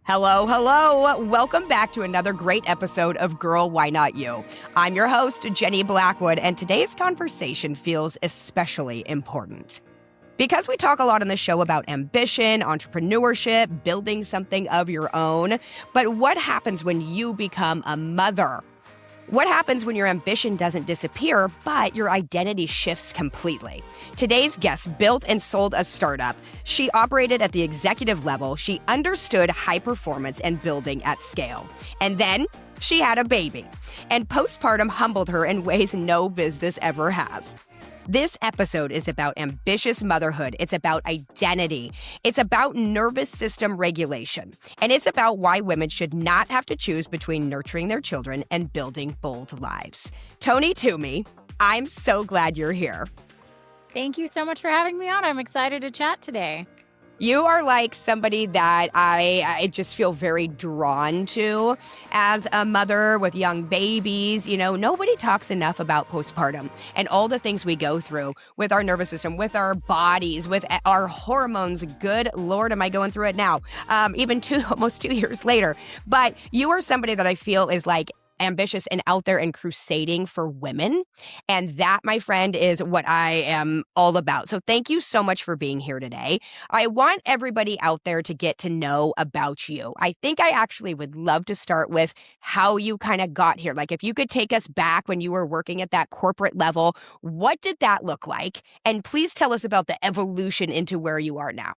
Hello, hello. Welcome back to another great episode of Girl, Why Not You? I'm your host, Jenny Blackwood, and today's conversation feels especially important. Because we talk a lot on the show about ambition, entrepreneurship, building something of your own, but what happens when you become a mother? What happens when your ambition doesn't disappear, but your identity shifts completely? Today's guest built and sold a startup. She operated at the executive level. She understood high performance and building at scale. And then she had a baby. And postpartum humbled her in ways no business ever has. This episode is about ambitious motherhood. It's about identity. It's about nervous system regulation. And it's about why women should not have to choose between nurturing their children and building bold lives. Toni Toomey, I'm so glad you're here. Thank you so much for having me on. I'm excited to chat today. You are like somebody that I just feel very drawn to as a mother with young babies. You know, nobody talks enough about postpartum and all the things we go through with our nervous system, with our bodies, with our hormones. Good Lord, am I going through it now? Even almost 2 years later. But you are somebody that I feel is like ambitious and out there and crusading for women. And that, my friend, is what I am all about. So thank you so much for being here today. I want everybody out there to get to know about you. I think I actually would love to start with how you kind of got here. Like if you could take us back when you were working at that corporate level, what did that look like? And please tell us about the evolution into where you are now.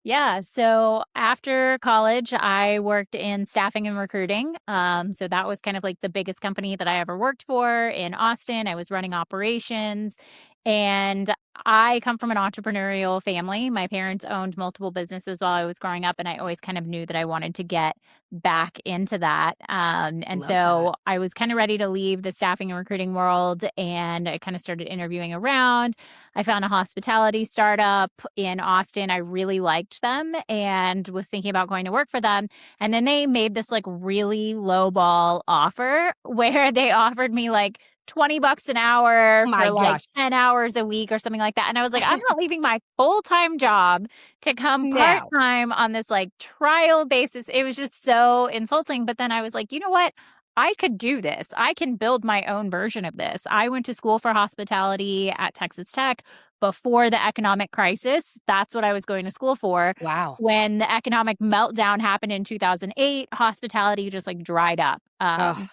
Yeah. So after college, I worked in staffing and recruiting. So that was kind of like the biggest company that I ever worked for in Austin. I was running operations. And I come from an entrepreneurial family. My parents owned multiple businesses while I was growing up, and I always kind of knew that I wanted to get back into that. And Love so that. I was kind of ready to leave the staffing and recruiting world, and I kind of started interviewing around. I found a hospitality startup in Austin. I really liked them and was thinking about going to work for them. And then they made this like really low ball offer where they offered me like $20 an hour Oh my for like gosh. 10 hours a week or something like that. And I was like, I'm not leaving my full-time job to come Now. part-time on this like trial basis. It was just so insulting. But then I was like, you know what? I could do this. I can build my own version of this. I went to school for hospitality at Texas Tech before the economic crisis. That's what I was going to school for. Wow. When the economic meltdown happened in 2008, hospitality just like dried up. Ugh.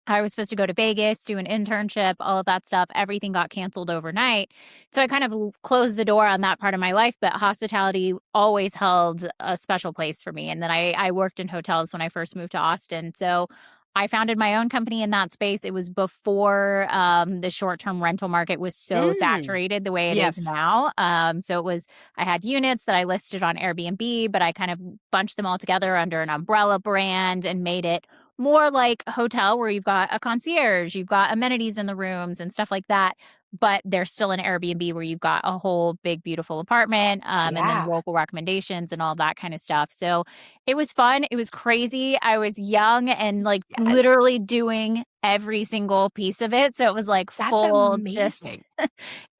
I was supposed to go to Vegas, do an internship, all of that stuff. Everything got canceled overnight. So I kind of closed the door on that part of my life, but hospitality always held a special place for me. And then I worked in hotels when I first moved to Austin. So I founded my own company in that space. It was before the short-term rental market was so saturated the way it is Yes. now. So it was, I had units that I listed on Airbnb, but I kind of bunched them all together under an umbrella brand and made it more like a hotel where you've got a concierge, you've got amenities in the rooms and stuff like that. But there's still an Airbnb where you've got a whole big, beautiful apartment and then Yeah. local recommendations and all that kind of stuff. So it was fun. It was crazy. I was young and like Yes. literally doing every single piece of it. So it was like That's full just amazing.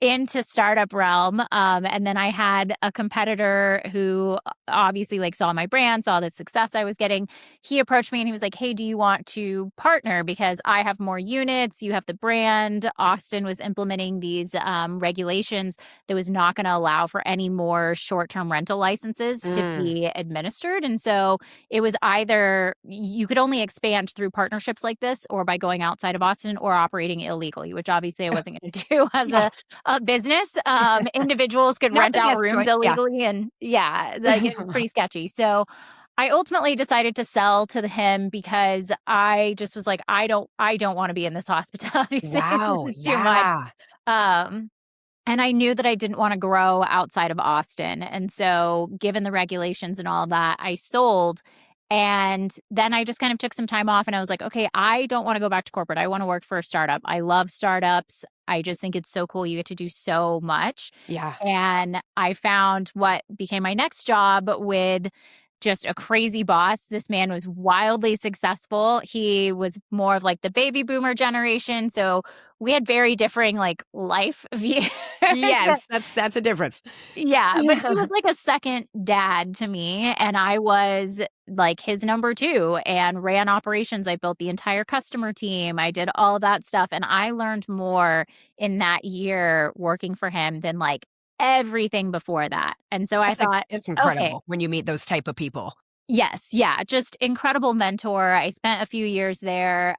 into startup realm. And then I had a competitor who obviously like saw my brand, saw the success I was getting. He approached me and he was like, hey, do you want to partner? Because I have more units, you have the brand. Austin was implementing these regulations that was not going to allow for any more short-term rental licenses to be administered. And so it was either you could only expand through partnerships like this or by going outside of Austin or operating illegally, which obviously I wasn't going to do as Yeah. a business. Individuals could Not rent the out best choice. rooms Yeah. illegally. And yeah, like it was pretty sketchy. So I ultimately decided to sell to him because I just was like, I don't want to be in this hospitality space. Wow. This is too much. Yeah. And I knew that I didn't want to grow outside of Austin. And so given the regulations and all of that, I sold. And then I just kind of took some time off and I was like, okay, I don't want to go back to corporate. I want to work for a startup. I love startups. I just think it's so cool. You get to do so much. Yeah. And I found what became my next job with just a crazy boss. This man was wildly successful. He was more of like the baby boomer generation. So we had very differing like life views. Yes, that's a difference. Yeah, but he was like a second dad to me, and I was like his number two and ran operations. I built the entire customer team. I did all of that stuff, and I learned more in that year working for him than like everything before that. And so I thought, it's okay, incredible when you meet those type of people. yes, yeah, just incredible mentor. I spent a few years there.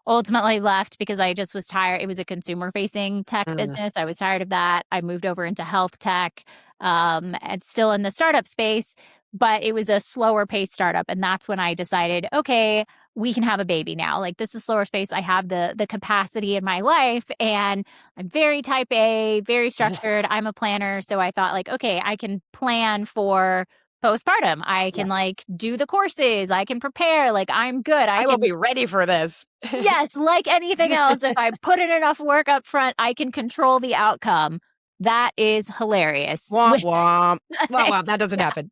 Ultimately left because I just was tired. It was a consumer facing tech business. I was tired of that. I moved over into health tech, and still in the startup space, but it was a slower paced startup. And that's when I decided, okay, we can have a baby now. Like this is slower space. I have the capacity in my life, and I'm very type A, very structured. I'm a planner. So I thought like, okay, I can plan for postpartum. I can like do the courses. I can prepare. Like I'm good. I will be ready for this. Yes, like anything else, if I put in enough work up front, I can control the outcome. That is hilarious. Womp womp. Womp womp. That doesn't happen.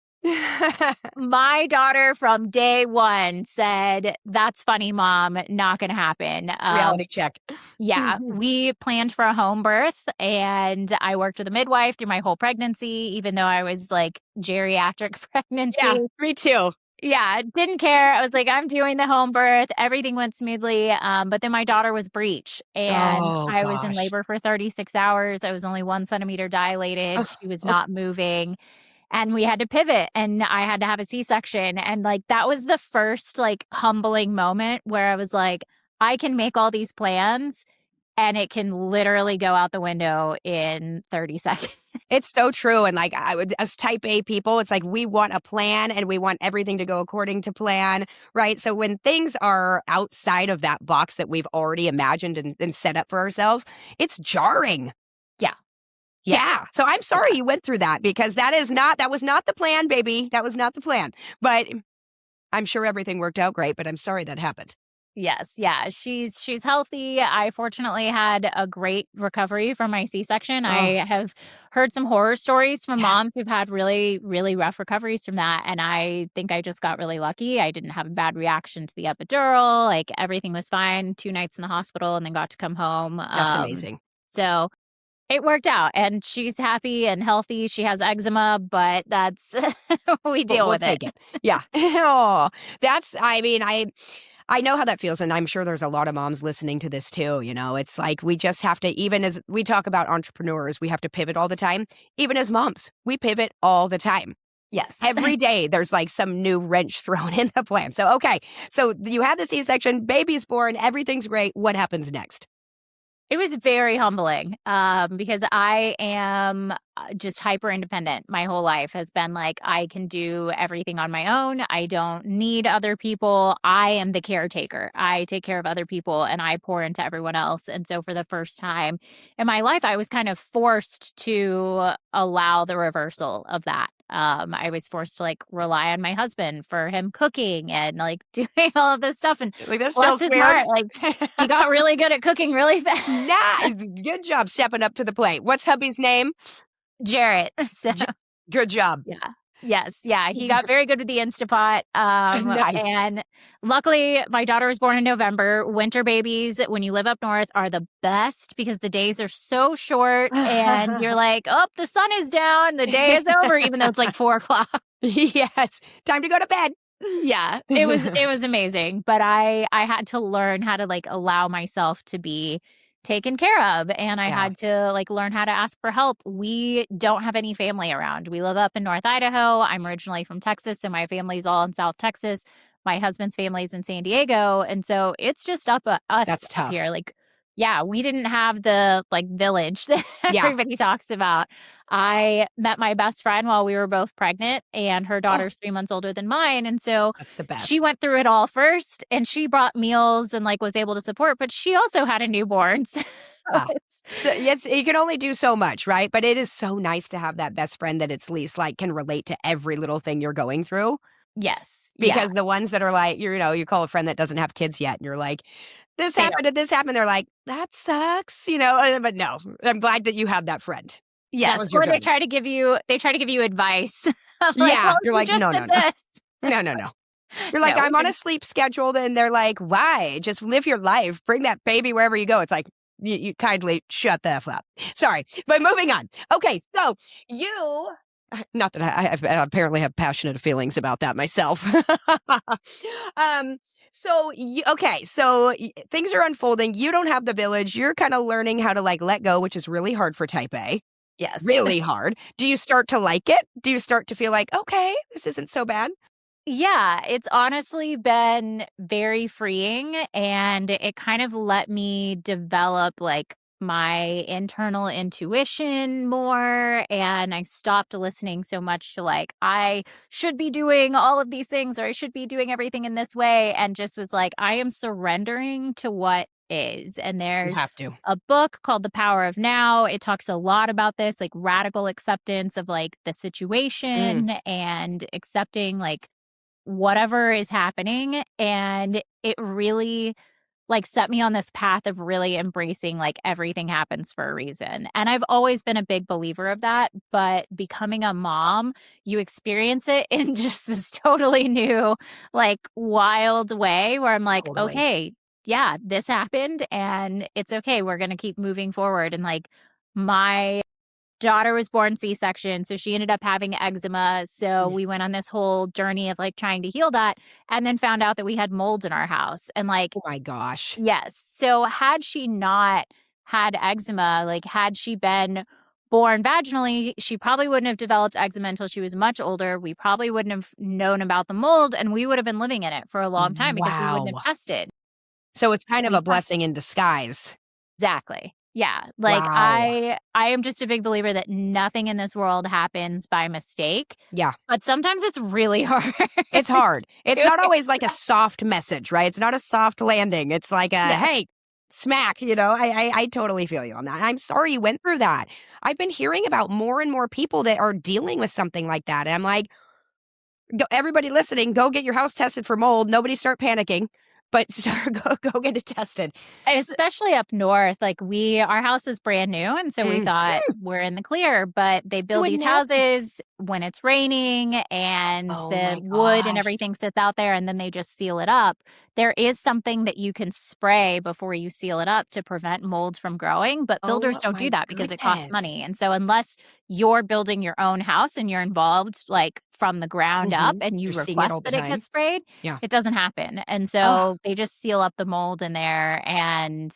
My daughter from day one said, "That's funny, Mom. Not going to happen." Reality check. Yeah, we planned for a home birth, and I worked with a midwife through my whole pregnancy, even though I was like geriatric pregnancy. Yeah, me too. Yeah, didn't care. I was like, I'm doing the home birth. Everything went smoothly. But then my daughter was breech, and I was in labor for 36 hours. I was only 1 centimeter dilated. She was not moving. And we had to pivot, and I had to have a C-section. And like, that was the first like humbling moment where I was like, I can make all these plans and it can literally go out the window in 30 seconds. It's so true. And like as type A people, it's like we want a plan and we want everything to go according to plan, right? So when things are outside of that box that we've already imagined and set up for ourselves, it's jarring. Yeah. Yeah. So I'm sorry you went through that, because that was not the plan, baby. That was not the plan. But I'm sure everything worked out great, but I'm sorry that happened. Yes. Yeah. She's healthy. I fortunately had a great recovery from my C-section. I have heard some horror stories from moms who've had really, really rough recoveries from that. And I think I just got really lucky. I didn't have a bad reaction to the epidural. Like everything was fine. 2 nights in the hospital and then got to come home. That's amazing. So it worked out, and she's happy and healthy. She has eczema, but that's we deal with it. Yeah. I know how that feels, and I'm sure there's a lot of moms listening to this too. You know, it's like we just have to, even as we talk about entrepreneurs, we have to pivot all the time. Even as moms, we pivot all the time. Yes. Every day there's like some new wrench thrown in the plan. So, okay. So you had the C-section, baby's born, everything's great. What happens next? It was very humbling because I am just hyper independent. My whole life has been like, I can do everything on my own. I don't need other people. I am the caretaker. I take care of other people and I pour into everyone else. And so for the first time in my life, I was kind of forced to allow the reversal of that. I was forced to like rely on my husband for him cooking and like doing all of this stuff. And like, this bless feels his weird. heart, like he got really good at cooking really fast. Nah, good job stepping up to the plate. What's hubby's name? Jarrett. So, good job. Yeah. Yes. Yeah. He got very good with the Instapot. Nice. And luckily, my daughter was born in November. Winter babies, when you live up north, are the best because the days are so short and you're like, oh, the sun is down. The day is over, even though it's like 4:00. Yes. Time to go to bed. Yeah. It was amazing. But I had to learn how to like allow myself to be taken care of. And I had to like learn how to ask for help. We don't have any family around. We live up in North Idaho. I'm originally from Texas, so my family's all in South Texas. My husband's family's in San Diego. And so it's just us That's tough. here. Like, yeah, we didn't have the like village that everybody talks about. I met my best friend while we were both pregnant, and her daughter's 3 months older than mine. And so that's the best. She went through it all first, and she brought meals and like was able to support, but she also had a newborn. So yes, you can only do so much, right? But it is so nice to have that best friend that it's least like can relate to every little thing you're going through. Yes. Because the ones that are like, you call a friend that doesn't have kids yet, and you're like, this happened, did this happen? They're like, that sucks, but no, I'm glad that you have that friend. Yes. was your Or they go-to. try to give you advice. Like, Yeah. well, You're you like, just no, did no, no. this. No, no, no. You're like, No, I'm on a sleep schedule. And they're like, why? Just live your life. Bring that baby wherever you go. It's like, you kindly shut the F up. Sorry. But moving on. Okay. So you, not that I apparently have passionate feelings about that myself. Okay. So things are unfolding. You don't have the village. You're kind of learning how to like let go, which is really hard for type A. yes. Really hard. Do you start to like it? Do you start to feel like, okay, this isn't so bad? Yeah, it's honestly been very freeing, and it kind of let me develop like my internal intuition more, and I stopped listening so much to like I should be doing all of these things or I should be doing everything in this way, and just was like I am surrendering to what is. And You there's have to. a book called The Power of Now. It talks a lot about this like radical acceptance of like the Mm, situation and accepting like whatever is happening. And it really like set me on this path of really embracing like everything happens for a reason. And I've always been a big believer of that, but becoming a mom, you experience it in just this totally new, like wild way where I'm like, totally. okay, yeah, this happened and it's okay. We're going to keep moving forward. And like my daughter was born C-section, so she ended up having eczema. So Mm. we went on this whole journey of like trying to heal that, and then found out that we had mold in our house. And like, Oh my gosh. yes. So had she not had eczema, like had she been born vaginally, she probably wouldn't have developed eczema until she was much older. We probably wouldn't have known about the mold, and we would have been living in it for a long time because we wouldn't have Wow. tested. So it's kind of We a blessing in disguise. Exactly. Yeah. Like Wow. I am just a big believer that nothing in this world happens by mistake, Yeah. but sometimes it's really hard It's hard. It's to not always like a soft message, right? It's not a soft landing. It's like a, Yes. hey, smack, I totally feel you on that. I'm sorry you went through that. I've been hearing about more and more people that are dealing with something like that. And I'm like, everybody listening, go get your house tested for mold. Nobody start panicking, but go get it tested. And S- especially up north, like our house is brand new. And so we Mm, thought we're in the clear, but they you build wouldn't these know. houses when it's raining and Oh the my wood and gosh. everything sits out there and then they just seal it up. There is something that you can spray before you seal it up to prevent mold from growing, but builders Oh don't do my that because it costs goodness. money. And so unless you're building your own house and you're involved like from the ground up and you You're seeing it request all the that it time. gets sprayed, Yeah. it doesn't happen. And Oh, so they just seal up the mold in there. And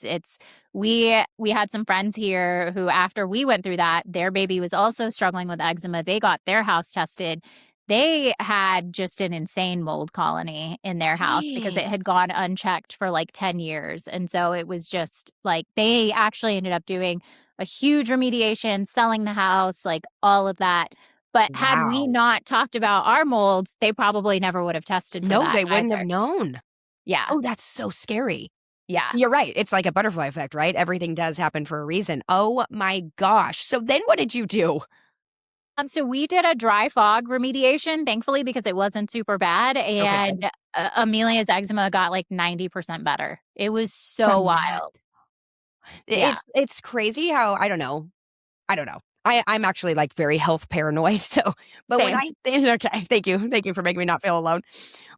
we had some friends here who after we went through that, their baby was also struggling with eczema. They got their house tested. They had just an insane mold colony in their house because it jeez. had gone unchecked for like 10 years. And so it was just like they actually ended up doing a huge remediation, selling the house, like all of that. But had we Wow. not talked about our molds, they probably never would have tested for No, that they wouldn't have either. known. Yeah. Oh, that's so scary. Yeah. You're right. It's like a butterfly effect, right? Everything does happen for a reason. Oh my gosh. So then what did you do? So we did a dry fog remediation, thankfully, because it wasn't super bad. Okay, good. And Amelia's eczema got like 90% better. It was so From that. wild. Yeah. It's crazy how I don't know. I don't know. I'm actually like very health paranoid. So, but when Same. I think, okay, thank you for making me not feel alone.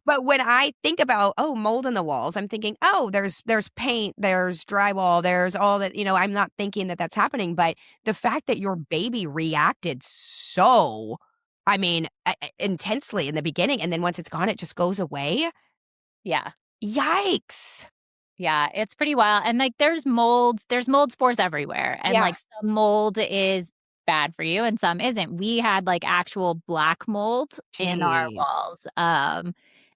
But when I think about mold in the walls, I'm thinking there's paint, there's drywall, there's all that. I'm not thinking that that's happening. But the fact that your baby reacted so, I mean, intensely in the beginning, and then once it's gone, it just goes away. Yeah. Yikes! Yeah. It's pretty wild. And like there's mold spores everywhere. And Yeah. like some mold is bad for you and some isn't. We had like actual black mold in our Jeez. walls.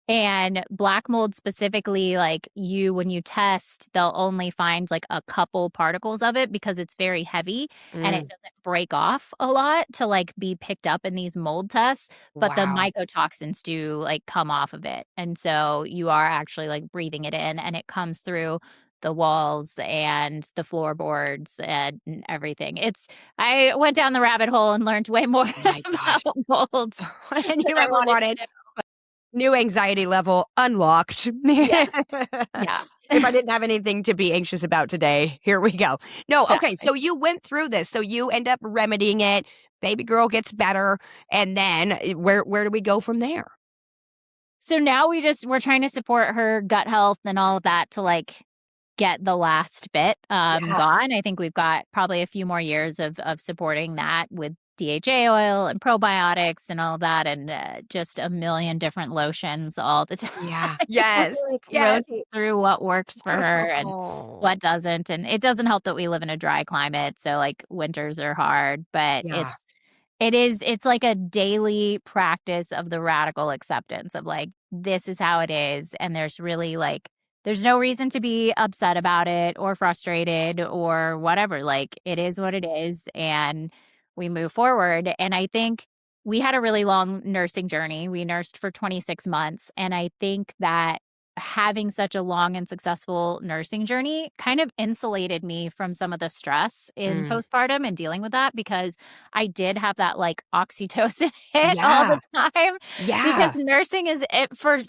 And black mold specifically, like when you test, they'll only find like a couple particles of it because it's very heavy and it Mm, doesn't break off a lot to like be picked up in these mold tests. But the wow. mycotoxins do like come off of it. And so you are actually like breathing it in and it comes through the walls and the floorboards and everything. I went down the rabbit hole and learned way more Oh my gosh. about mold And than you I ever wanted to wanted. know. New anxiety level unlocked. Yes. Yeah. if I didn't have anything to be anxious about today, here we go. No, okay. Exactly. So you went through this. So you end up remedying it. Baby girl gets better. And then where do we go from there? So now we're trying to support her gut health and all of that to like get the last bit Yeah. gone. I think we've got probably a few more years of supporting that with DHA oil and probiotics and all of that, and just a million different lotions all the time. Yeah. We, Yes. like, Yes. rotate through what works for her and Oh. what doesn't. And it doesn't help that we live in a dry climate, so like winters are hard, but Yeah. it's like a daily practice of the radical acceptance of like, this is how it is. And there's really like, there's no reason to be upset about it or frustrated or whatever. Like, it is what it is. And we move forward. And I think we had a really long nursing journey. We nursed for 26 months. And I think that having such a long and successful nursing journey kind of insulated me from some of the stress in postpartum and dealing with that, because I did have that like oxytocin hit all the time. Yeah. Because nursing is it for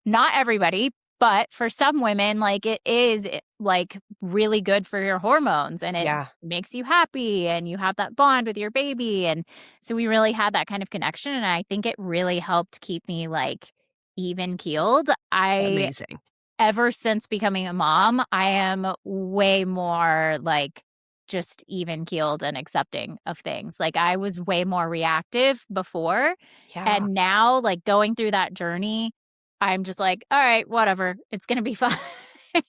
not everybody, but for some women, like it is like really good for your hormones, and it makes you happy and you have that bond with your baby. And so we really had that kind of connection. And I think it really helped keep me like even keeled. Amazing. Ever since becoming a mom, I am way more like just even keeled and accepting of things. Like I was way more reactive before. Yeah. And now, like going through that journey, I'm just like, all right, whatever. It's going to be fine.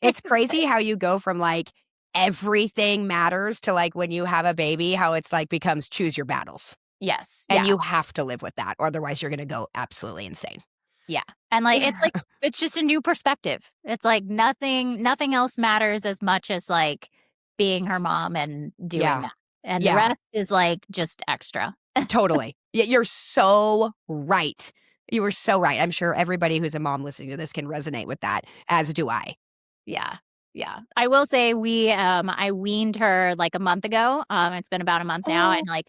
It's crazy how you go from like everything matters to like when you have a baby, how it's like becomes choose your battles. Yes. And you have to live with that. Or otherwise you're going to go absolutely insane. Yeah. And like it's just a new perspective. It's like nothing else matters as much as like being her mom and doing that. And the rest is like just extra. Totally. Yeah, you're so right. You were so right. I'm sure everybody who's a mom listening to this can resonate with that, as do I. Yeah. Yeah. I will say I weaned her like a month ago. It's been about a month now. And like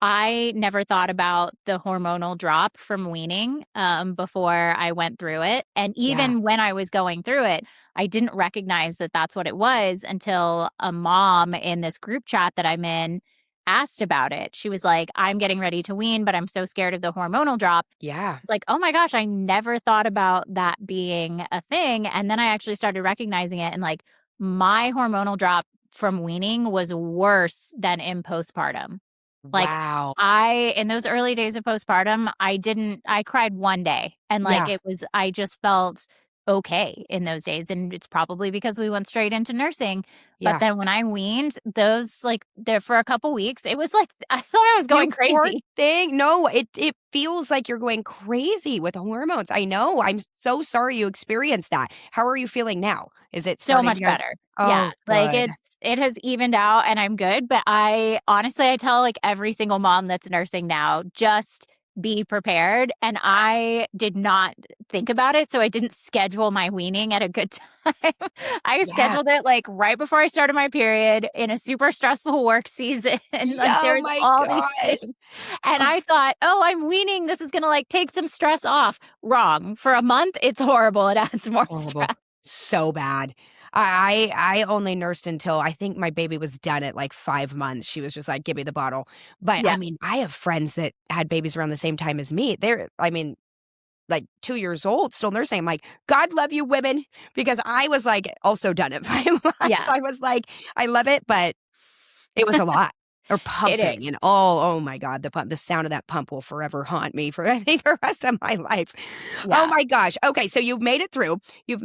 I never thought about the hormonal drop from weaning before I went through it. And even when I was going through it, I didn't recognize that that's what it was until a mom in this group chat that I'm in asked about it. She was like, I'm getting ready to wean, but I'm so scared of the hormonal drop. Yeah. Like, oh my gosh, I never thought about that being a thing. And then I actually started recognizing it. And like my hormonal drop from weaning was worse than in postpartum. Like Wow. in those early days of postpartum, I cried one day, and like I just felt okay in those days. And it's probably because we went straight into nursing. But then when I weaned, those like there for a couple weeks, it was like I thought I was going crazy. Thing. No, it feels like you're going crazy with hormones. I know. I'm so sorry you experienced that. How are you feeling now? Is it So much better? Yeah. Like it has evened out and I'm good. But I tell like every single mom that's nursing now, just be prepared. And I did not think about it. So I didn't schedule my weaning at a good time. I scheduled it like right before I started my period in a super stressful work season. Like there's all these things. And I thought, oh, I'm weaning. This is going to like take some stress off. Wrong. For a month, it's horrible. It adds more stress. So bad. I only nursed until I think my baby was done at like 5 months. She was just like, give me the bottle. But I mean, I have friends that had babies around the same time as me. They're, I mean, like 2 years old, still nursing. I'm like, God love you women, because I was like also done at 5 months. Yeah. I was like, I love it, but it was a lot. Or pumping and oh my God, the sound of that pump will forever haunt me for I think the rest of my life. Yeah. Oh my gosh. Okay, so you've made it through. You've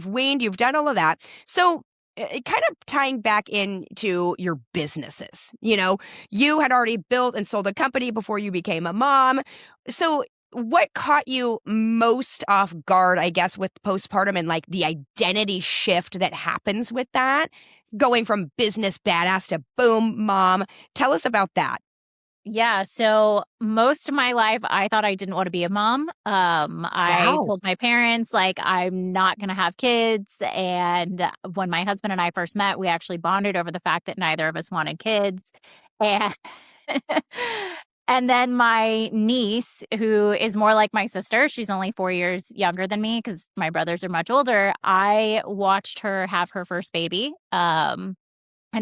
weaned, you've done all of that. So kind of tying back into your businesses, you had already built and sold a company before you became a mom. So what caught you most off guard, I guess, with postpartum and like the identity shift that happens with that? Going from business badass to boom mom. Tell us about that. Yeah. So most of my life, I thought I didn't want to be a mom. I told my parents, like, I'm not going to have kids. And when my husband and I first met, we actually bonded over the fact that neither of us wanted kids. And And then my niece, who is more like my sister, she's only 4 years younger than me because my brothers are much older. I watched her have her first baby. And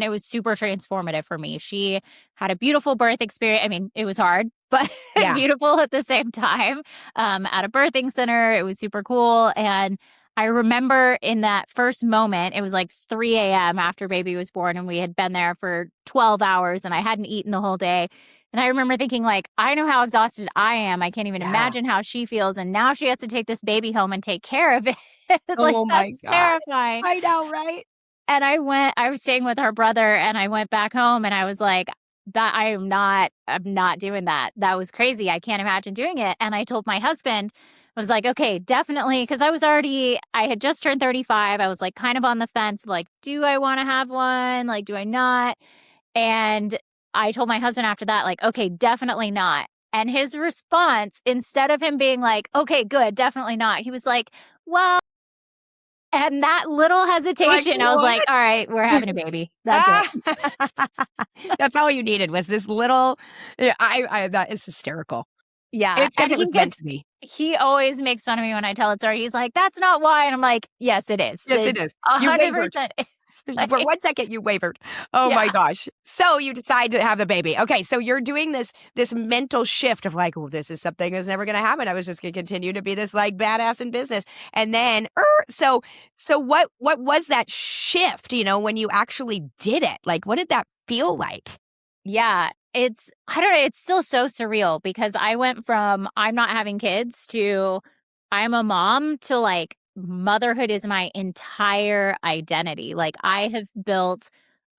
it was super transformative for me. She had a beautiful birth experience. I mean, it was hard, but Yeah. beautiful at the same time. At a birthing center, it was super cool. And I remember in that first moment, it was like 3 a.m. after baby was born, and we had been there for 12 hours and I hadn't eaten the whole day. And I remember thinking, like, I know how exhausted I am. I can't even imagine how she feels. And now she has to take this baby home and take care of it. Like, Oh my that's God. terrifying. I know, right? And I was staying with her brother, and I went back home and I was like, that I'm not doing that. That was crazy. I can't imagine doing it. And I told my husband, I was like, okay, definitely. Cause I had just turned 35. I was like kind of on the fence, like, do I want to have one? Like, do I not? And I told my husband after that, like, okay, definitely not. And his response, instead of him being like, okay, good, definitely not, he was like, well, and that little hesitation, I was like, all right, we're having a baby. That's it. That's all you needed was this little, that is hysterical. Yeah. It's because it was meant to be. He always makes fun of me when I tell a story. He's like, that's not why. And I'm like, yes, it is. Yes, it is. You 100% is. For 1 second, you wavered. Oh my gosh. So you decide to have the baby. Okay. So you're doing this mental shift of like, oh, this is something that's never going to happen. I was just going to continue to be this like badass in business. And then, so what was that shift, when you actually did it? Like, what did that feel like? Yeah. I don't know. It's still so surreal because I went from I'm not having kids to I'm a mom to like motherhood is my entire identity. Like I have built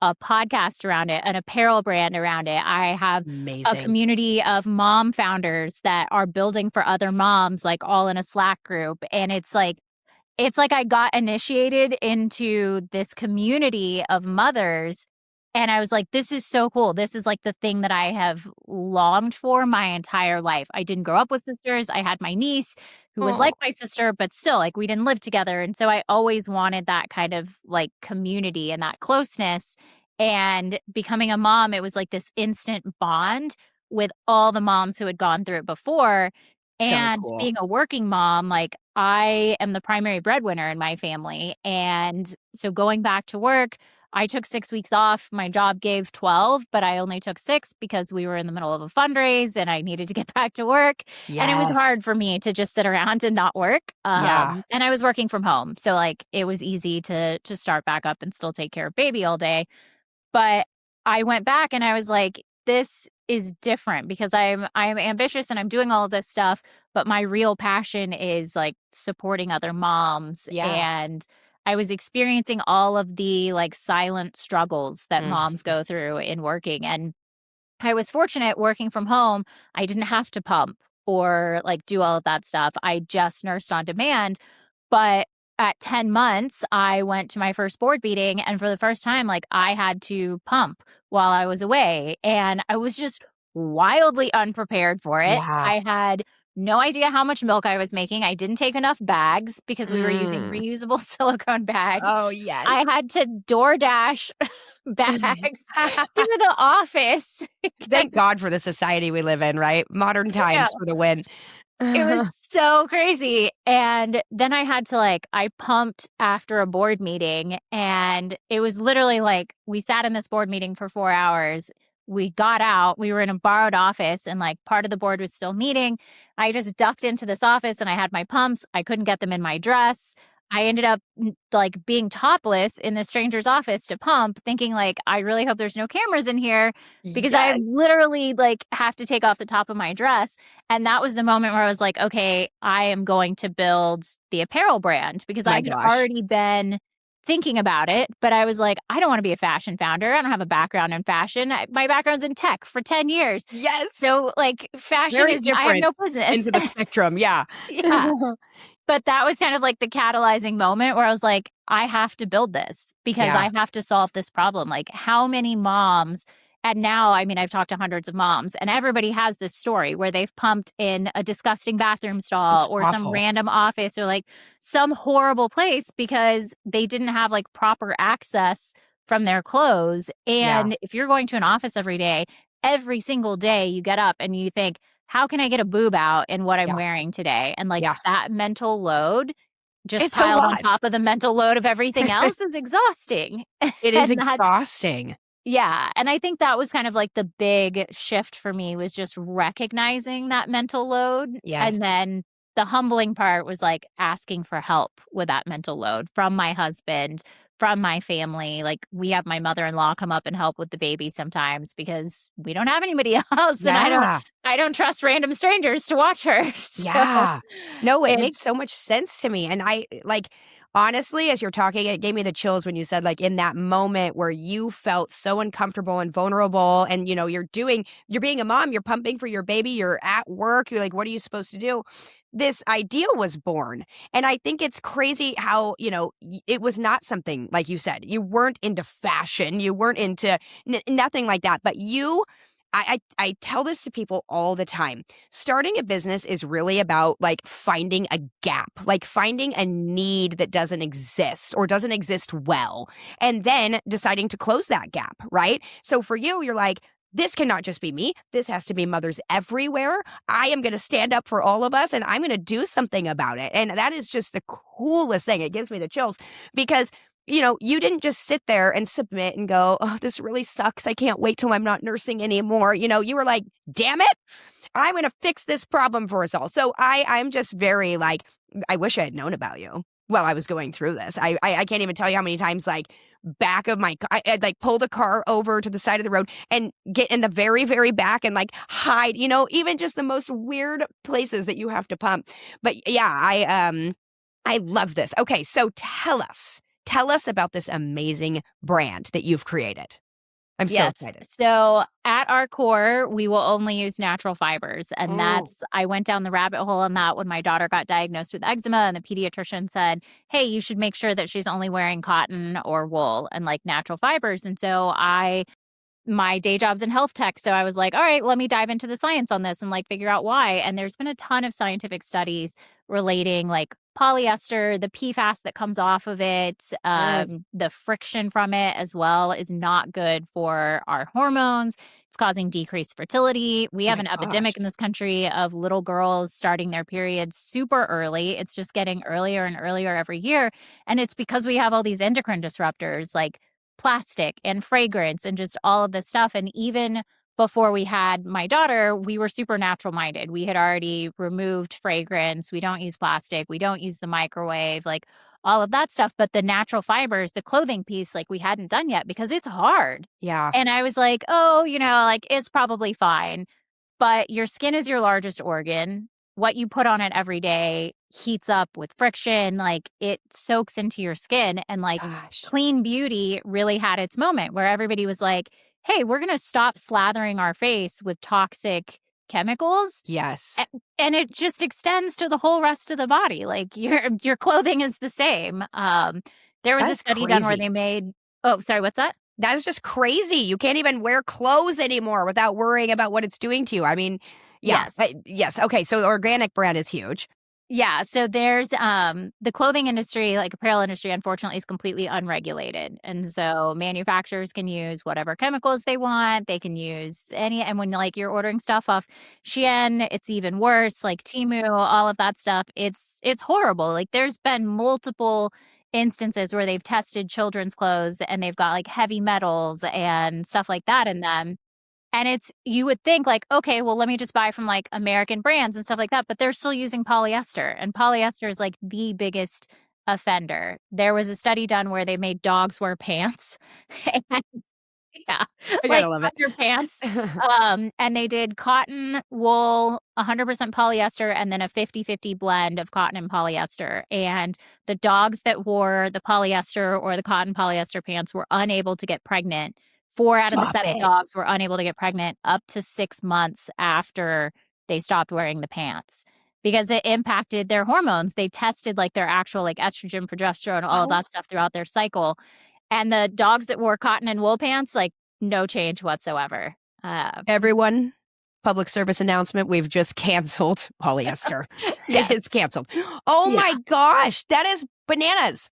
a podcast around it, an apparel brand around it. I have a community of mom founders that are building for other moms, like all in a Slack group. And it's like I got initiated into this community of mothers. And I was like, this is so cool. This is like the thing that I have longed for my entire life. I didn't grow up with sisters. I had my niece who was like my sister, but still like we didn't live together. And so I always wanted that kind of like community and that closeness. And becoming a mom, it was like this instant bond with all the moms who had gone through it before. And cool. Being a working mom, like I am the primary breadwinner in my family. And so going back to work, I took 6 weeks off. My job gave 12, but I only took 6 because we were in the middle of a fundraise and I needed to get back to work. Yes. And it was hard for me to just sit around and not work. And I was working from home. So like it was easy to start back up and still take care of baby all day. But I went back and I was like, this is different because I'm ambitious and I'm doing all of this stuff, but my real passion is like supporting other moms. And I was experiencing all of the like silent struggles that moms go through in working. And I was fortunate working from home. I didn't have to pump or like do all of that stuff. I just nursed on demand. But at 10 months, I went to my first board meeting. And for the first time, like I had to pump while I was away. And I was just wildly unprepared for it. I had no idea how much milk I was making. I didn't take enough bags because we were using reusable silicone bags. Oh, yes. I had to DoorDash bags to the office. Thank God for the society we live in, right? Modern times for the win. It was so crazy. And then I had to I pumped after a board meeting, and it was literally like we sat in this board meeting for 4 hours. We got out, we were in a borrowed office, and part of the board was still meeting. I just ducked into this office and I had my pumps. I couldn't get them in my dress. I ended up being topless in the stranger's office to pump, thinking I really hope there's no cameras in here because I literally have to take off the top of my dress. And that was the moment where I was like, okay, I am going to build the apparel brand because I'd already been thinking about it, but I was like, I don't want to be a fashion founder. I don't have a background in fashion. My background's in tech for 10 years. Yes. So fashion very is different I have no business. Into the spectrum. Yeah. Yeah. But that was kind of the catalyzing moment where I was like, I have to build this because I have to solve this problem. How many moms, and now, I mean, I've talked to hundreds of moms, and everybody has this story where they've pumped in a disgusting bathroom stall or some random office or some horrible place because they didn't have proper access from their clothes. And if you're going to an office every day every single day you get up and you think, how can I get a boob out in what I'm Yeah. wearing today? And like Yeah. that mental load just It's a piled on lot. top of the mental load of everything else is exhausting. It is And that's, exhausting. yeah. And I think that was kind of like the big shift for me was just recognizing that mental load. Yes. And then the humbling part was like asking for help with that mental load from my husband, from my family. Like we have my mother-in-law come up and help with the baby sometimes because we don't have anybody else. And Yeah. I don't trust random strangers to watch her. So Yeah. No, it makes it's so much sense to me. And I like, honestly, as you're talking, it gave me the chills when you said, like, in that moment where you felt so uncomfortable and vulnerable, and, you're being a mom, you're pumping for your baby, you're at work, you're like, what are you supposed to do? This idea was born. And I think it's crazy how, it was not something, like you said, you weren't into fashion, you weren't into nothing like that, but I tell this to people all the time. Starting a business is really about like finding a gap, like finding a need that doesn't exist or doesn't exist well, and then deciding to close that gap, right? So for you, you're like, this cannot just be me. This has to be mothers everywhere. I am going to stand up for all of us and I'm going to do something about it. And that is just the coolest thing. It gives me the chills because you didn't just sit there and submit and go, oh, this really sucks. I can't wait till I'm not nursing anymore. You were like, damn it, I'm going to fix this problem for us all. So I'm just very like, I wish I had known about you while I was going through this. I can't even tell you how many times like back of my I'd like pull the car over to the side of the road and get in the very, very back and like hide, even just the most weird places that you have to pump. But yeah, I love this. Okay, so tell us about this amazing brand that you've created. I'm so Yes. excited. So at our core, we will only use natural fibers. And Oh, I went down the rabbit hole on that when my daughter got diagnosed with eczema and the pediatrician said, hey, you should make sure that she's only wearing cotton or wool and like natural fibers. And so my day job's in health tech. So I was like, all right, let me dive into the science on this and like figure out why. And there's been a ton of scientific studies relating like polyester, the PFAS that comes off of it, ugh, the friction from it as well is not good for our hormones. It's causing decreased fertility. We have my an gosh. epidemic in this country of little girls starting their periods super early. It's just getting earlier and earlier every year. And it's because we have all these endocrine disruptors like plastic and fragrance and just all of this stuff. And even before we had my daughter, we were super natural minded. We had already removed fragrance. We don't use plastic. We don't use the microwave, like all of that stuff. But the natural fibers, the clothing piece, like we hadn't done yet because it's hard. Yeah. And I was like, oh, like it's probably fine. But your skin is your largest organ. What you put on it every day heats up with friction, like it soaks into your skin. And like Gosh. clean beauty really had its moment where everybody was like, hey, we're going to stop slathering our face with toxic chemicals. Yes. And it just extends to the whole rest of the body. Like your clothing is the same. There was a That's study done where crazy. they made, oh, sorry, what's that? That is just crazy. You can't even wear clothes anymore without worrying about what it's doing to you. I mean, yeah. Yes. Yes. Okay. So the organic brand is huge. Yeah, so there's the clothing industry, like apparel industry, unfortunately is completely unregulated. And so manufacturers can use whatever chemicals they want. They can use any, and when like you're ordering stuff off Shein, it's even worse, like Temu, all of that stuff. It's horrible. Like there's been multiple instances where they've tested children's clothes and they've got like heavy metals and stuff like that in them. And you would think like, okay, well, let me just buy from like American brands and stuff like that. But they're still using polyester, and polyester is like the biggest offender. There was a study done where they made dogs wear pants. And, yeah, I like gotta love it. underpants. And they did cotton, wool, 100% polyester, and then a 50-50 blend of cotton and polyester. And the dogs that wore the polyester or the cotton polyester pants were unable to get pregnant. 4 out of the Stop 7 it. dogs were unable to get pregnant up to 6 months after they stopped wearing the pants because it impacted their hormones. They tested like their actual like estrogen, progesterone, all of Oh, that stuff throughout their cycle. And the dogs that wore cotton and wool pants, like no change whatsoever. everyone, public service announcement. We've just canceled polyester. It Yes. is canceled. Oh my Yeah. gosh. That is bananas.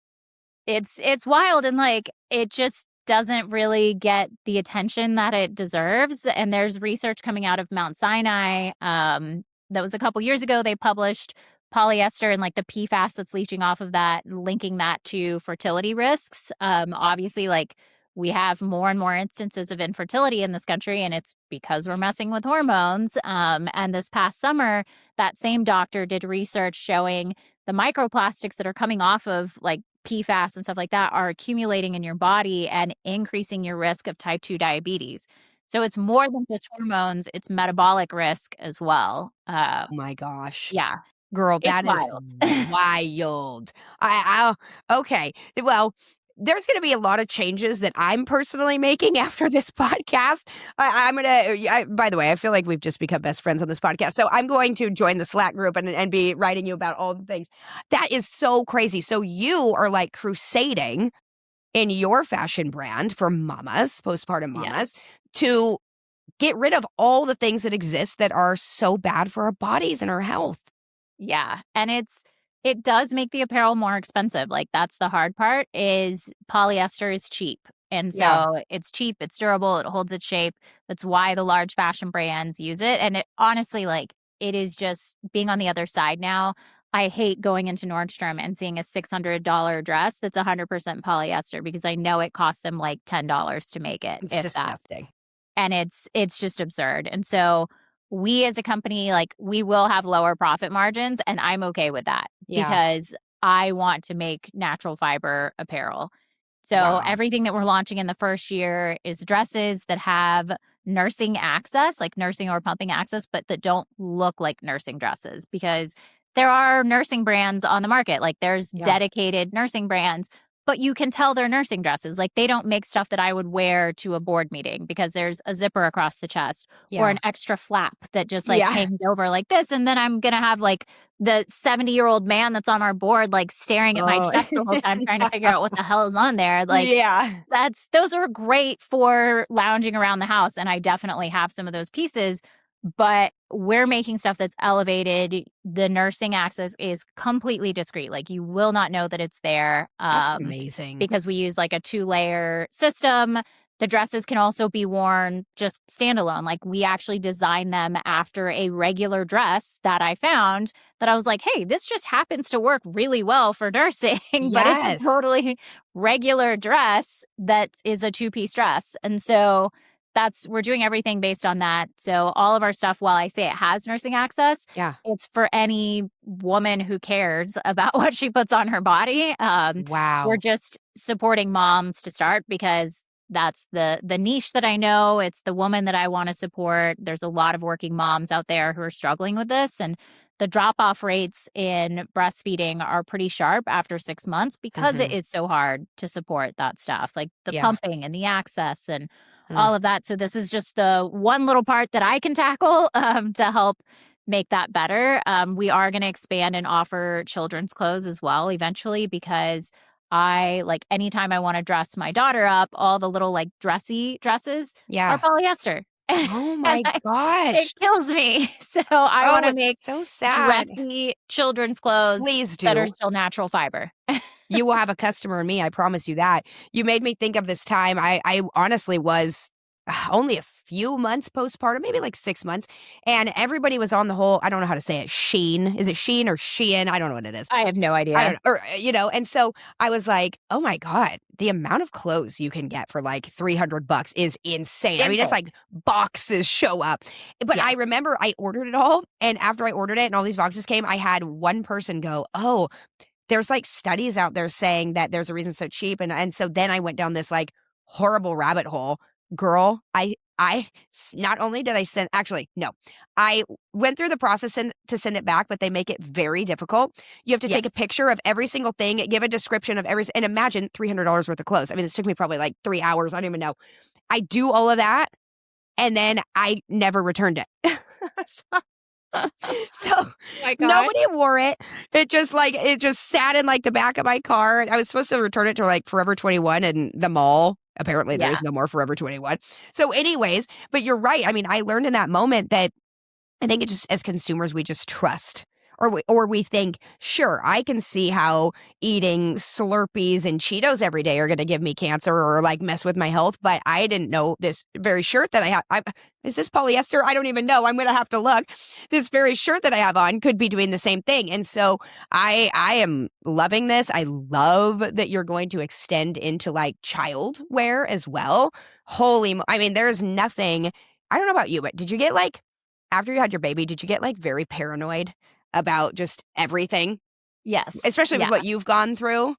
It's wild. And like, it just doesn't really get the attention that it deserves. And there's research coming out of Mount Sinai that was a couple years ago. They published polyester and like the PFAS that's leaching off of that, linking that to fertility risks. Obviously, like we have more and more instances of infertility in this country, and it's because we're messing with hormones. And this past summer, that same doctor did research showing the microplastics that are coming off of like PFAS and stuff like that are accumulating in your body and increasing your risk of type 2 diabetes. So it's more than just hormones, it's metabolic risk as well. Oh my gosh. Yeah. Girl, that It's is wild. wild. Okay. Well, there's going to be a lot of changes that I'm personally making after this podcast. I'm going to, by the way, I feel like we've just become best friends on this podcast. So I'm going to join the Slack group and be writing you about all the things. That is so crazy. So you are like crusading in your fashion brand for mamas, postpartum mamas, Yes. to get rid of all the things that exist that are so bad for our bodies and our health. Yeah. And it does make the apparel more expensive. Like that's the hard part is polyester is cheap. And so it's cheap, it's durable, it holds its shape. That's why the large fashion brands use it. And it honestly, like it is just being on the other side now. I hate going into Nordstrom and seeing a $600 dress that's 100% polyester because I know it costs them like $10 to make it. It's if disgusting. that. And it's just absurd. And so we as a company, like we will have lower profit margins, and I'm okay with that because I want to make natural fiber apparel. So everything that we're launching in the first year is dresses that have nursing access, like nursing or pumping access, but that don't look like nursing dresses because there are nursing brands on the market. Like there's dedicated nursing brands, but you can tell they're nursing dresses. Like they don't make stuff that I would wear to a board meeting because there's a zipper across the chest or an extra flap that just like hangs over like this. And then I'm going to have like the 70-year-old man that's on our board, like staring at my chest the whole time, trying to figure out what the hell is on there. Like those are great for lounging around the house. And I definitely have some of those pieces. But we're making stuff that's elevated. The nursing access is completely discreet. Like you will not know that it's there. That's amazing. Because we use like a 2-layer system. The dresses can also be worn just standalone. Like we actually designed them after a regular dress that I found that I was like, hey, this just happens to work really well for nursing. But it's a totally regular dress that is a 2-piece dress. And so we're doing everything based on that. So all of our stuff, while I say it has nursing access, it's for any woman who cares about what she puts on her body. We're just supporting moms to start because that's the niche that I know. It's the woman that I want to support. There's a lot of working moms out there who are struggling with this. And the drop-off rates in breastfeeding are pretty sharp after 6 months because it is so hard to support that stuff, like the pumping and the access and all of that. So this is just the one little part that I can tackle to help make that better. We are going to expand and offer children's clothes as well eventually because I like anytime I want to dress my daughter up, all the little like dressy dresses are polyester. Oh my gosh. It kills me. So I want to make so sad dressy children's clothes that are still natural fiber. You will have a customer in me. I promise you that. You made me think of this time. I honestly was only a few months postpartum, maybe like 6 months. And everybody was on the whole, I don't know how to say it, Sheen. Is it Sheen or Shein? I don't know what it is. I have no idea. And so I was like, oh my God, the amount of clothes you can get for like $300 is insane. I mean, it's like boxes show up. But I remember I ordered it all. And after I ordered it and all these boxes came, I had one person go, oh, there's like studies out there saying that there's a reason it's so cheap. And so then I went down this like horrible rabbit hole. Girl, I not only did I send, actually, no, I went through the process to send it back, but they make it very difficult. You have to take a picture of every single thing, give a description of and imagine $300 worth of clothes. I mean, this took me probably like 3 hours. I don't even know. I do all of that. And then I never returned it. So nobody wore it. It just sat in like the back of my car. I was supposed to return it to like Forever 21 and the mall. Apparently there is no more Forever 21. So anyways, but you're right. I mean, I learned in that moment that I think it just as consumers, we just trust or we think, sure, I can see how eating Slurpees and Cheetos every day are going to give me cancer or like mess with my health. But I didn't know this very shirt that I have. Is this polyester? I don't even know. I'm going to have to look. This very shirt that I have on could be doing the same thing. And so I am loving this. I love that you're going to extend into like child wear as well. I mean, there's nothing. I don't know about you, but did you get like, after you had your baby, did you get like very paranoid about just everything, Yes. especially with Yeah. what you've gone through?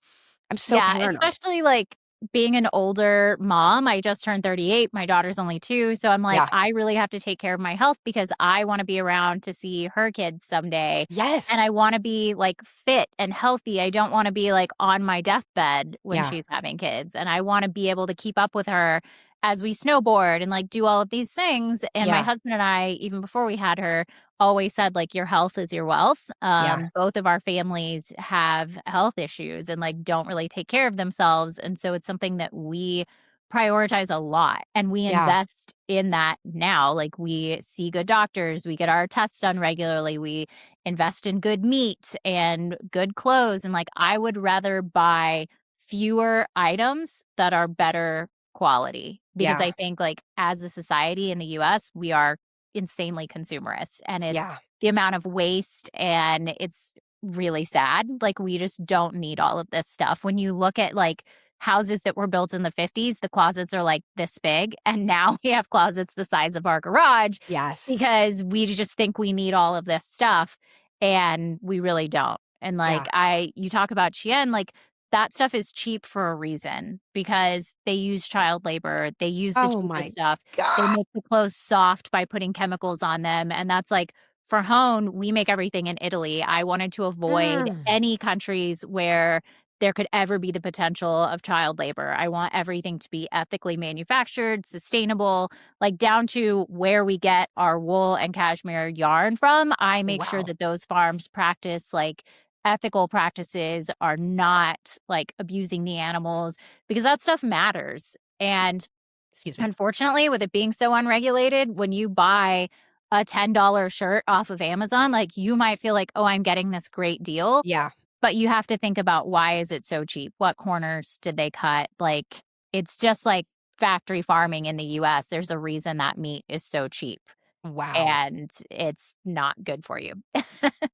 I'm so Yeah, paranoid. especially like being an older mom. I just turned 38. My daughter's only 2. So I'm like, Yeah. I really have to take care of my health because I want to be around to see her kids someday. Yes. And I want to be like fit and healthy. I don't want to be like on my deathbed when Yeah. she's having kids. And I want to be able to keep up with her as we snowboard and like do all of these things. And my Yeah. husband and I, even before we had her, always said like your health is your wealth. Yeah. Both of our families have health issues and like don't really take care of themselves. And so it's something that we prioritize a lot and we Yeah. invest in that now. Like we see good doctors, we get our tests done regularly, we invest in good meat and good clothes. And like I would rather buy fewer items that are better quality because Yeah. I think like as a society in the US, we are insanely consumerist and it's Yeah. the amount of waste and it's really sad. Like we just don't need all of this stuff. When you look at like houses that were built in the 50s, the closets are like this big and now we have closets the size of our garage Yes. because we just think we need all of this stuff and we really don't. And like you talk about Shein, like that stuff is cheap for a reason because they use child labor. They use the Oh cheapest my stuff. They God. make the clothes soft by putting chemicals on them. And that's like for Hone, we make everything in Italy. I wanted to avoid Mm. any countries where there could ever be the potential of child labor. I want everything to be ethically manufactured, sustainable, like down to where we get our wool and cashmere yarn from. I make sure Wow. that those farms practice like ethical practices, are not like abusing the animals because that stuff matters. And Excuse me. unfortunately, with it being so unregulated, when you buy a $10 shirt off of Amazon, like you might feel like, oh, I'm getting this great deal. Yeah. But you have to think about why is it so cheap? What corners did they cut? Like it's just like factory farming in the US. There's a reason that meat is so cheap Wow. and it's not good for you.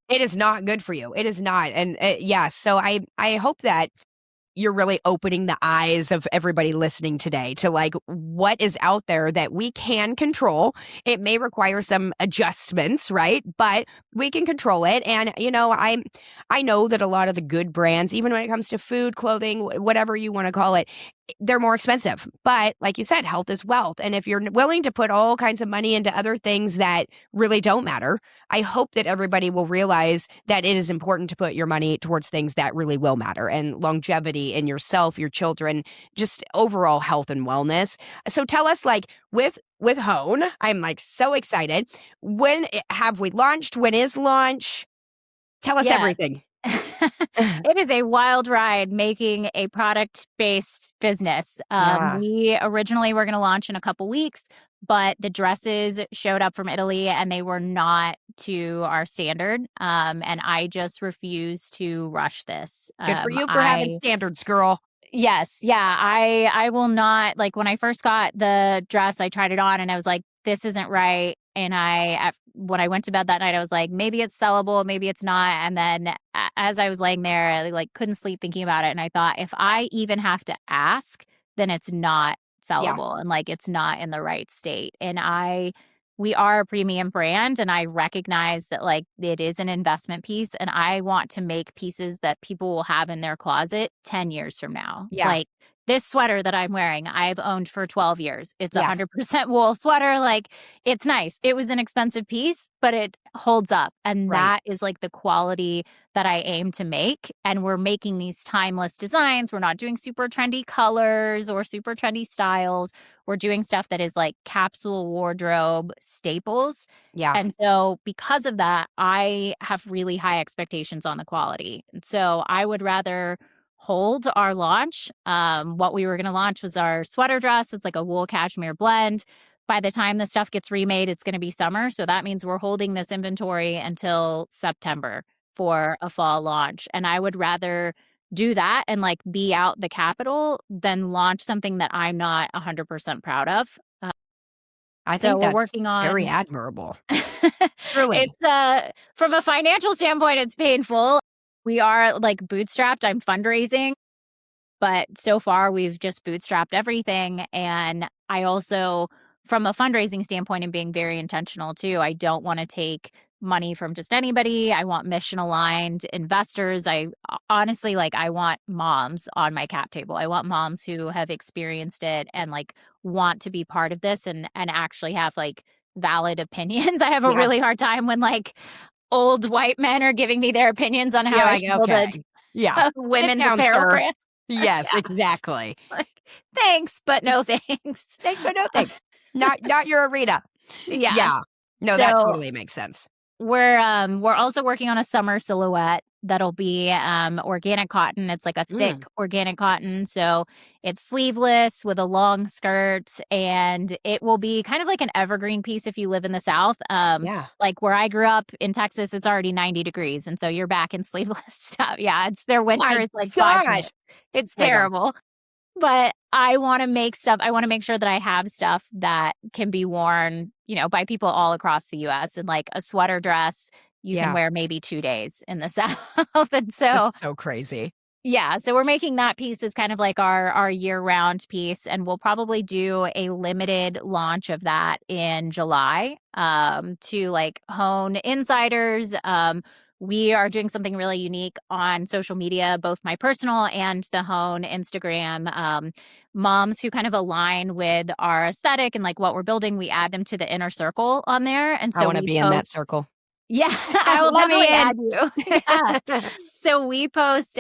It is not good for you. It is not. And yeah, so I hope that you're really opening the eyes of everybody listening today to like what is out there that we can control. It may require some adjustments, right? But we can control it. And I know that a lot of the good brands, even when it comes to food, clothing, whatever you want to call it, they're more expensive. But like you said, health is wealth. And if you're willing to put all kinds of money into other things that really don't matter, I hope that everybody will realize that it is important to put your money towards things that really will matter, and longevity in yourself, your children, just overall health and wellness. So tell us, like with Hone, I'm like so excited. When have we launched? When is launch? Tell us Yeah. everything. It is a wild ride making a product-based business. Yeah. We originally were going to launch in a couple weeks, but the dresses showed up from Italy and they were not to our standard. And I just refuse to rush this. Good for you for having standards, girl. Yes. Yeah. I will not, like when I first got the dress, I tried it on and I was like, this isn't right. And when I went to bed that night, I was like, maybe it's sellable, maybe it's not. And then as I was laying there, I like couldn't sleep thinking about it. And I thought, if I even have to ask, then it's not sellable and like it's not in the right state. And we are a premium brand and I recognize that like it is an investment piece and I want to make pieces that people will have in their closet 10 years from now. Yeah. Like this sweater that I'm wearing, I've owned for 12 years. It's a Yeah. 100% wool sweater. Like it's nice. It was an expensive piece, but it holds up. And Right. that is like the quality that I aim to make. And we're making these timeless designs. We're not doing super trendy colors or super trendy styles. We're doing stuff that is like capsule wardrobe staples. Yeah. And so because of that, I have really high expectations on the quality. And so I would rather hold our launch. What we were going to launch was our sweater dress. It's like a wool cashmere blend. By the time the stuff gets remade, it's going to be summer. So that means we're holding this inventory until September. for a fall launch. And I would rather do that and like be out the capital than launch something that I'm not 100% proud of. I So think we're that's working very on admirable. Truly. it's from a financial standpoint, it's painful. We are like bootstrapped. I'm fundraising, but so far we've just bootstrapped everything. And I also, from a fundraising standpoint and being very intentional too, I don't want to take money from just anybody. I want mission aligned investors. I honestly, like, I want moms on my cap table. I want moms who have experienced it and like want to be part of this and actually have like valid opinions. I have a Yeah. really hard time when like old white men are giving me their opinions on how You're I like, should build okay. a Yeah. Sit women's down, apparel sir. brand. Yes, Yeah. exactly. Like, thanks, but no thanks. Thanks, but no thanks. Not your arena. Yeah. Yeah. No, that So totally makes sense. we're also working on a summer silhouette that'll be organic cotton. It's like a thick organic cotton. So it's sleeveless with a long skirt, and it will be kind of like an evergreen piece if you live in the South. Yeah. Like where I grew up in Texas, it's already 90 degrees. And so you're back in sleeveless stuff. Yeah, it's their winter My is like 5 gosh. minutes. It's Oh my God. terrible. But I want to make stuff. I want to make sure that I have stuff that can be worn, by people all across the US. And like a sweater dress, you can Yeah. wear maybe 2 days in the South. And so, That's so crazy. yeah, so we're making that piece as kind of like our year-round piece, and we'll probably do a limited launch of that in July to like hone insiders. We are doing something really unique on social media, both my personal and the Hone Instagram. Moms who kind of align with our aesthetic and like what we're building, we add them to the inner circle on there. And I so want to we be in that circle. Yeah, I will Let me definitely in. add you. Yeah. So we post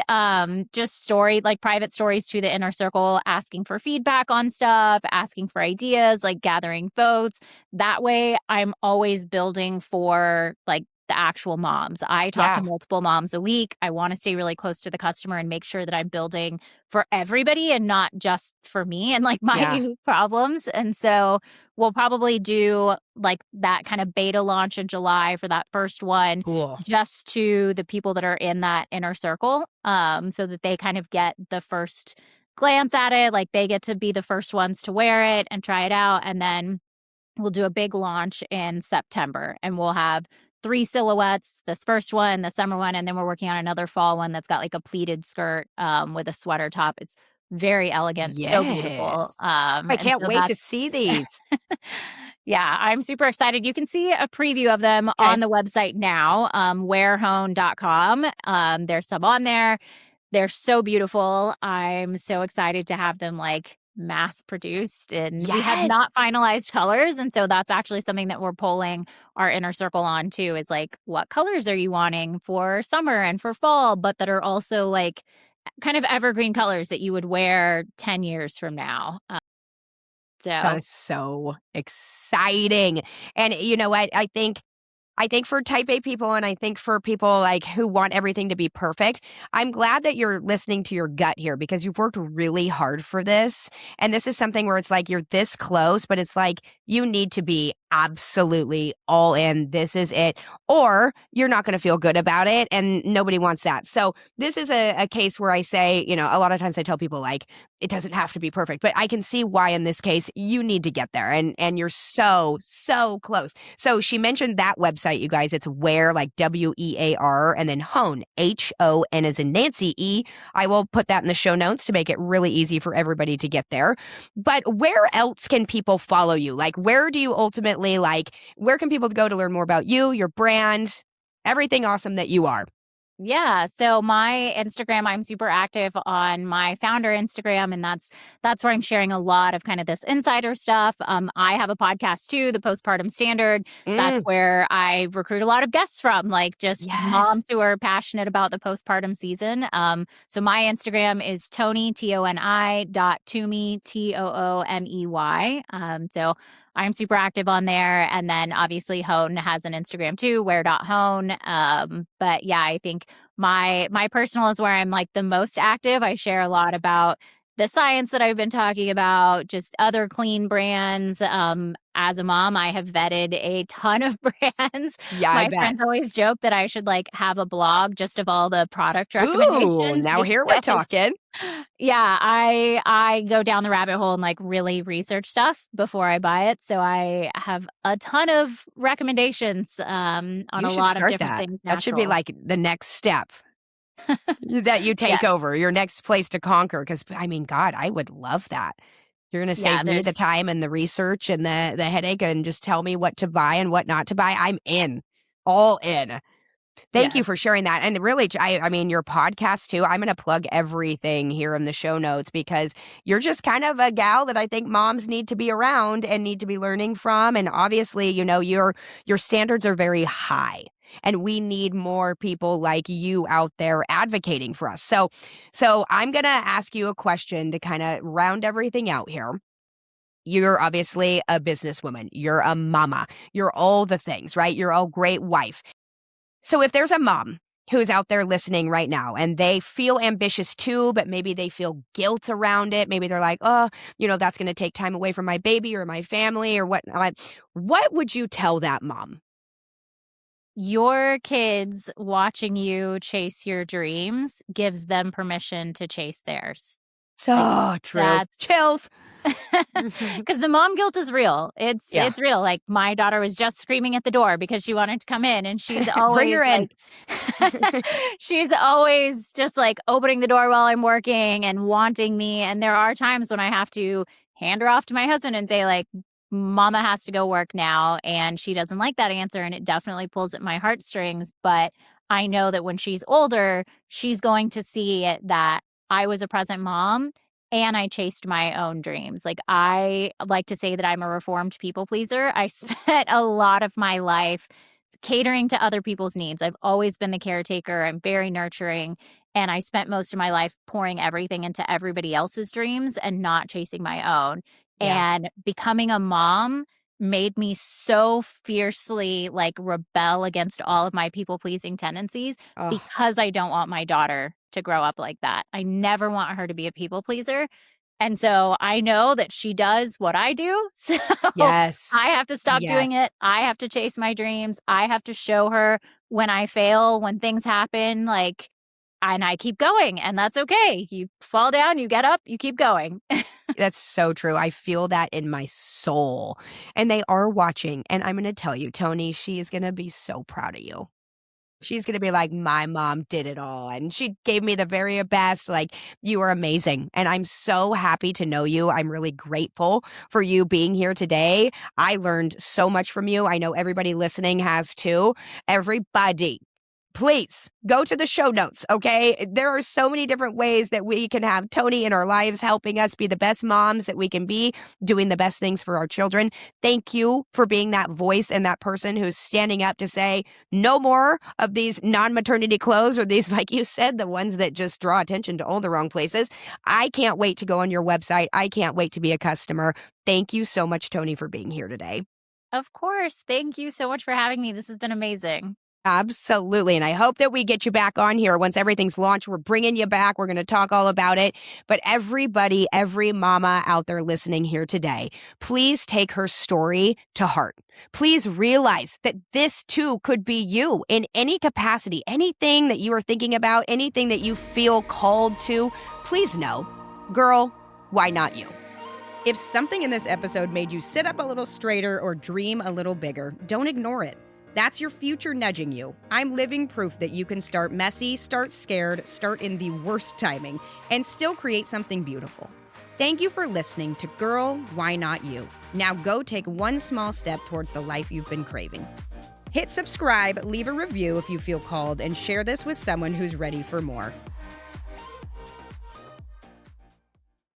just private stories to the inner circle, asking for feedback on stuff, asking for ideas, like gathering votes. That way I'm always building for like the actual moms. I talk to Yeah. multiple moms a week. I want to stay really close to the customer and make sure that I'm building for everybody and not just for me and like my Yeah. unique problems. And so we'll probably do like that kind of beta launch in July for that first one, Cool. just to the people that are in that inner circle, so that they kind of get the first glance at it. Like they get to be the first ones to wear it and try it out. And then we'll do a big launch in September, and we'll have 3 silhouettes, this first one, the summer one, and then we're working on another fall one that's got like a pleated skirt with a sweater top. It's very elegant, so beautiful. Yes. I can't wait to see these. Yeah, I'm super excited. You can see a preview of them Okay. on the website now, wearhone.com. There's some on there. They're so beautiful. I'm so excited to have them like mass produced, and we have Yes. not finalized colors. And so that's actually something that we're polling our inner circle on too, is like, what colors are you wanting for summer and for fall, but that are also like kind of evergreen colors that you would wear 10 years from now. That is so exciting. And you know what? I think for type A people, and I think for people like who want everything to be perfect, I'm glad that you're listening to your gut here, because you've worked really hard for this. And this is something where it's like you're this close, but it's like you need to be absolutely all in. This is it. Or you're not going to feel good about it, and nobody wants that. So this is a case where I say, a lot of times I tell people like, it doesn't have to be perfect, but I can see why in this case you need to get there, and you're so close. So she mentioned that website, you guys. It's Wear, like WEAR, and then Hone, HON as in Nancy E. I will put that in the show notes to make it really easy for everybody to get there. But where else can people follow you? Like, where do you ultimately where can people go to learn more about you, your brand, everything awesome that you are? Yeah. So my Instagram, I'm super active on my founder Instagram, and that's where I'm sharing a lot of kind of this insider stuff. I have a podcast too, the Postpartum Standard. That's where I recruit a lot of guests from, like just moms who are passionate about the postpartum season. So my Instagram is Toni, Toni.Toomey, Toomey. So I'm super active on there. And then obviously Hone has an Instagram too, wear.hone. But yeah, I think my personal is where I'm like the most active. I share a lot about the science that I've been talking about, just other clean brands. As a mom, I have vetted a ton of brands. Yeah, I My bet. friends always joke that I should like have a blog just of all the product Ooh, recommendations now here we're because talking. yeah, I go down the rabbit hole and like really research stuff before I buy it. So I have a ton of recommendations on You a should lot of start different that. things That should be natural. like the next step that you take Yes. over, your next place to conquer. Because I mean, God, I would love that. You're going to Yeah, save me the there's time and the research and the headache and just tell me what to buy and what not to buy. I'm in, all in. Thank you yes. for sharing that. And really, I mean, your podcast too. I'm going to plug everything here in the show notes because you're just kind of a gal that I think moms need to be around and need to be learning from. And obviously, your standards are very high. And we need more people like you out there advocating for us. So I'm going to ask you a question to kind of round everything out here. You're obviously a businesswoman. You're a mama. You're all the things, right? You're a great wife. So if there's a mom who's out there listening right now and they feel ambitious too, but maybe they feel guilt around it. Maybe they're like, oh, that's going to take time away from my baby or my family or what would you tell that mom? Your kids watching you chase your dreams gives them permission to chase theirs. Like So true. that's Chills. because the mom guilt is real. Yeah. It's real. Like my daughter was just screaming at the door because she wanted to come in, and she's Bring always her in. like, she's always just like opening the door while I'm working and wanting me. And there are times when I have to hand her off to my husband and say like, "Mama has to go work now," and she doesn't like that answer, and it definitely pulls at my heartstrings. But I know that when she's older, she's going to see that I was a present mom and I chased my own dreams. Like I like to say that I'm a reformed people pleaser. I spent a lot of my life catering to other people's needs. I've always been the caretaker. I'm very nurturing. And I spent most of my life pouring everything into everybody else's dreams and not chasing my own. Yeah. And becoming a mom made me so fiercely like rebel against all of my people pleasing tendencies Oh, because I don't want my daughter to grow up like that. I never want her to be a people pleaser. And so I know that she does what I do. So yes. I have to stop doing Yes. it. I have to chase my dreams. I have to show her when I fail, when things happen, like, and I keep going. And that's okay. You fall down, you get up, you keep going. That's so true. I feel that in my soul. And they are watching. And I'm going to tell you, Toni, she's going to be so proud of you. She's going to be like, my mom did it all. And she gave me the very best. Like, you are amazing. And I'm so happy to know you. I'm really grateful for you being here today. I learned so much from you. I know everybody listening has too. Everybody, please go to the show notes, okay? There are so many different ways that we can have Toni in our lives helping us be the best moms that we can be, doing the best things for our children. Thank you for being that voice and that person who's standing up to say, no more of these non-maternity clothes or these, like you said, the ones that just draw attention to all the wrong places. I can't wait to go on your website. I can't wait to be a customer. Thank you so much, Toni, for being here today. Of course. Thank you so much for having me. This has been amazing. Absolutely. And I hope that we get you back on here once everything's launched. We're bringing you back. We're going to talk all about it. But everybody, every mama out there listening here today, please take her story to heart. Please realize that this too could be you in any capacity, anything that you are thinking about, anything that you feel called to. Please know, girl, why not you? If something in this episode made you sit up a little straighter or dream a little bigger, don't ignore it. That's your future nudging you. I'm living proof that you can start messy, start scared, start in the worst timing, and still create something beautiful. Thank you for listening to Girl, Why Not You? Now go take one small step towards the life you've been craving. Hit subscribe, leave a review if you feel called, and share this with someone who's ready for more.